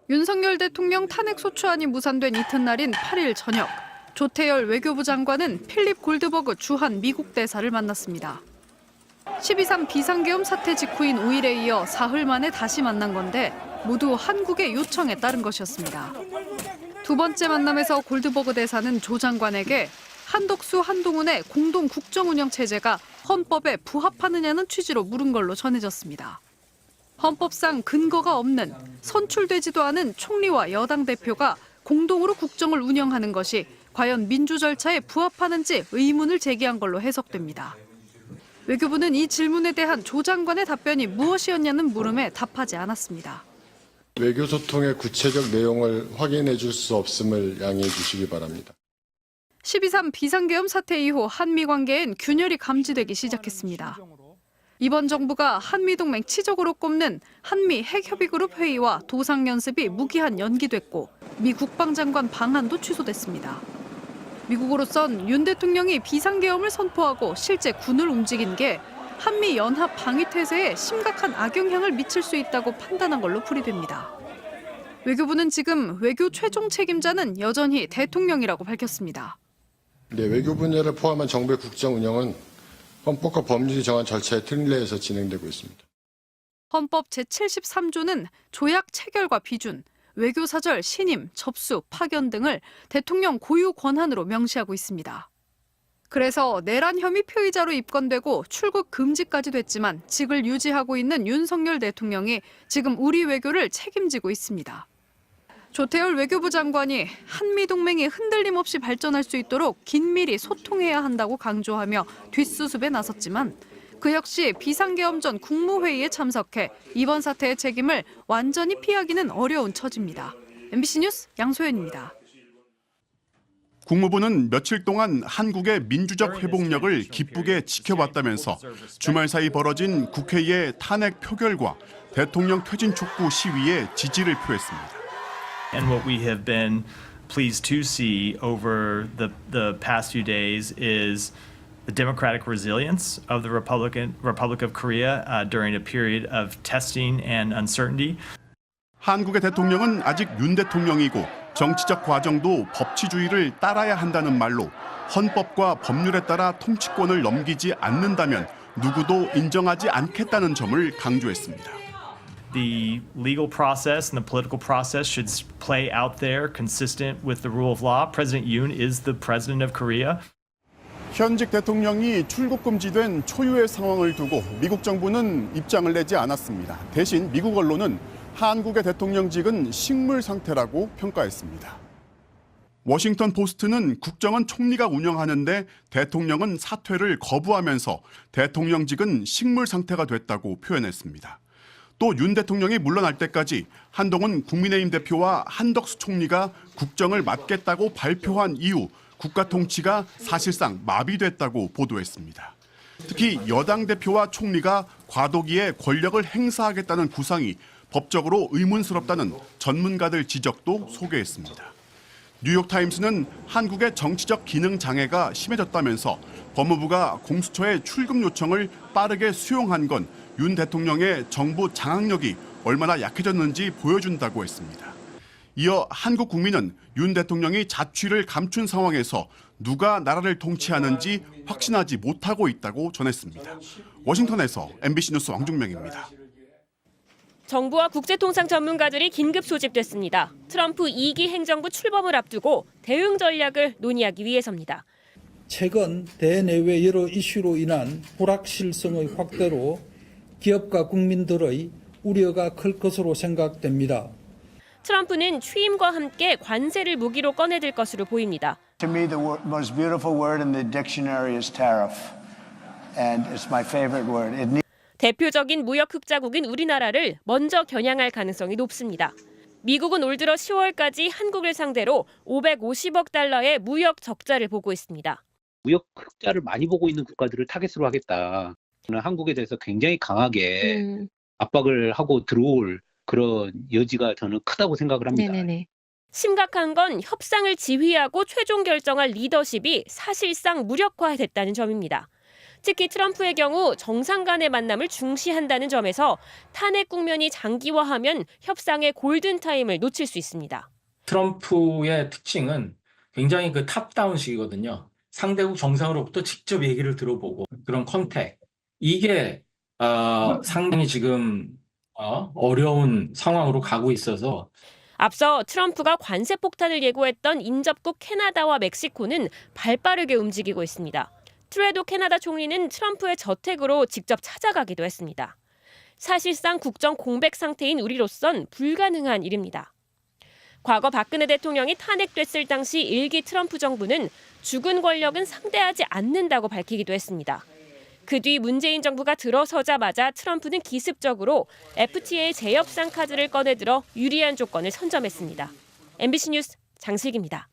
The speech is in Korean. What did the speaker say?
윤석열 대통령 탄핵 소추안이 무산된 이튿날인 8일 저녁, 조태열 외교부 장관은 필립 골드버그 주한 미국 대사를 만났습니다. 12.3 비상계엄 사태 직후인 5일에 이어 사흘 만에 다시 만난 건데 모두 한국의 요청에 따른 것이었습니다. 두 번째 만남에서 골드버그 대사는 조 장관에게 한덕수, 한동훈의 공동 국정 운영 체제가 헌법에 부합하느냐는 취지로 물은 걸로 전해졌습니다. 헌법상 근거가 없는 선출되지도 않은 총리와 여당 대표가 공동으로 국정을 운영하는 것이 과연 민주 절차에 부합하는지 의문을 제기한 걸로 해석됩니다. 외교부는 이 질문에 대한 조 장관의 답변이 무엇이었냐는 물음에 답하지 않았습니다. 외교소통의 구체적 내용을 확인해 줄 수 없음을 양해해 주시기 바랍니다. 12.3 비상계엄 사태 이후 한미 관계엔 균열이 감지되기 시작했습니다. 이번 정부가 한미동맹 치적으로 꼽는 한미 핵협의그룹 회의와 도상연습이 무기한 연기됐고 미 국방장관 방한도 취소됐습니다. 미국으로선 윤 대통령이 비상계엄을 선포하고 실제 군을 움직인 게 한미 연합 방위태세에 심각한 악영향을 미칠 수 있다고 판단한 걸로 풀이됩니다. 외교부는 지금 외교 최종 책임자는 여전히 대통령이라고 밝혔습니다. 네, 외교 분야를 포함한 정부의 국정 운영은 헌법과 법률이 정한 절차의 틀 내에서 진행되고 있습니다. 헌법 제73조는 조약 체결과 비준, 외교사절 신임, 접수, 파견 등을 대통령 고유 권한으로 명시하고 있습니다. 그래서 내란 혐의 피의자로 입건되고 출국 금지까지 됐지만 직을 유지하고 있는 윤석열 대통령이 지금 우리 외교를 책임지고 있습니다. 조태열 외교부 장관이 한미동맹이 흔들림 없이 발전할 수 있도록 긴밀히 소통해야 한다고 강조하며 뒷수습에 나섰지만 그 역시 비상계엄 전 국무회의에 참석해 이번 사태의 책임을 완전히 피하기는 어려운 처지입니다. MBC 뉴스 양소연입니다. 국무부는 며칠 동안 한국의 민주적 회복력을 기쁘게 지켜봤다면서 주말 사이 벌어진 국회의 탄핵 표결과 대통령 퇴진 촉구 시위에 지지를 표했습니다. And what we have been pleased to see over the past few days is the democratic resilience of the Republic of Korea during a period of testing and uncertainty. 한국의 대통령은 아직 윤 대통령이고 정치적 과정도 법치주의를 따라야 한다는 말로 헌법과 법률에 따라 통치권을 넘기지 않는다면 누구도 인정하지 않겠다는 점을 강조했습니다. The legal process and the political process should play out there consistent with the rule of law. President Yoon is the president of Korea. 현직 대통령이 출국 금지된 초유의 상황을 두고 미국 정부는 입장을 내지 않았습니다. 대신 미국 언론은 한국의 대통령직은 식물 상태라고 평가했습니다. 워싱턴 포스트는 국정은 총리가 운영하는데 대통령은 사퇴를 거부하면서 대통령직은 식물 상태가 됐다고 표현했습니다. 또 윤 대통령이 물러날 때까지 한동훈 국민의힘 대표와 한덕수 총리가 국정을 맡겠다고 발표한 이후 국가 통치가 사실상 마비됐다고 보도했습니다. 특히 여당 대표와 총리가 과도기에 권력을 행사하겠다는 구상이 법적으로 의문스럽다는 전문가들 지적도 소개했습니다. 뉴욕타임스는 한국의 정치적 기능 장애가 심해졌다면서 법무부가 공수처의 출금 요청을 빠르게 수용한 건 윤 대통령의 정부 장악력이 얼마나 약해졌는지 보여준다고 했습니다. 이어 한국 국민은 윤 대통령이 자취를 감춘 상황에서 누가 나라를 통치하는지 확신하지 못하고 있다고 전했습니다. 워싱턴에서 MBC 뉴스 왕중명입니다. 정부와 국제통상 전문가들이 긴급 소집됐습니다. 트럼프 2기 행정부 출범을 앞두고 대응 전략을 논의하기 위해서입니다. 최근 대내외 여러 이슈로 인한 불확실성의 확대로 기업과 국민들의 우려가 클 것으로 생각됩니다. 트럼프는 취임과 함께 관세를 무기로 꺼내들 것으로 보입니다. To me, the most beautiful word in the dictionary is tariff, and it's my favorite word. 대표적인 무역 흑자국인 우리나라를 먼저 겨냥할 가능성이 높습니다. 미국은 올 들어 10월까지 한국을 상대로 550억 달러의 무역 적자를 보고 있습니다. 무역 흑자를 많이 보고 있는 국가들을 타겟으로 하겠다. 저는 한국에 대해서 굉장히 강하게 압박을 하고 들어올 그런 여지가 저는 크다고 생각을 합니다. 네네네. 심각한 건 협상을 지휘하고 최종 결정할 리더십이 사실상 무력화됐다는 점입니다. 특히 트럼프의 경우 정상 간의 만남을 중시한다는 점에서 탄핵 국면이 장기화하면 협상의 골든타임을 놓칠 수 있습니다. 트럼프의 특징은 굉장히 그 탑다운식이거든요. 상대국 정상으로부터 직접 얘기를 들어보고 그런 컨택. 이게 상당히 지금 어려운 상황으로 가고 있어서 앞서 트럼프가 관세 폭탄을 예고했던 인접국 캐나다와 멕시코는 발빠르게 움직이고 있습니다. 트루에도 캐나다 총리는 트럼프의 저택으로 직접 찾아가기도 했습니다. 사실상 국정 공백 상태인 우리로선 불가능한 일입니다. 과거 박근혜 대통령이 탄핵됐을 당시 1기 트럼프 정부는 죽은 권력은 상대하지 않는다고 밝히기도 했습니다. 그 뒤 문재인 정부가 들어서자마자 트럼프는 기습적으로 FTA 재협상 카드를 꺼내들어 유리한 조건을 선점했습니다. MBC 뉴스 장슬기입니다.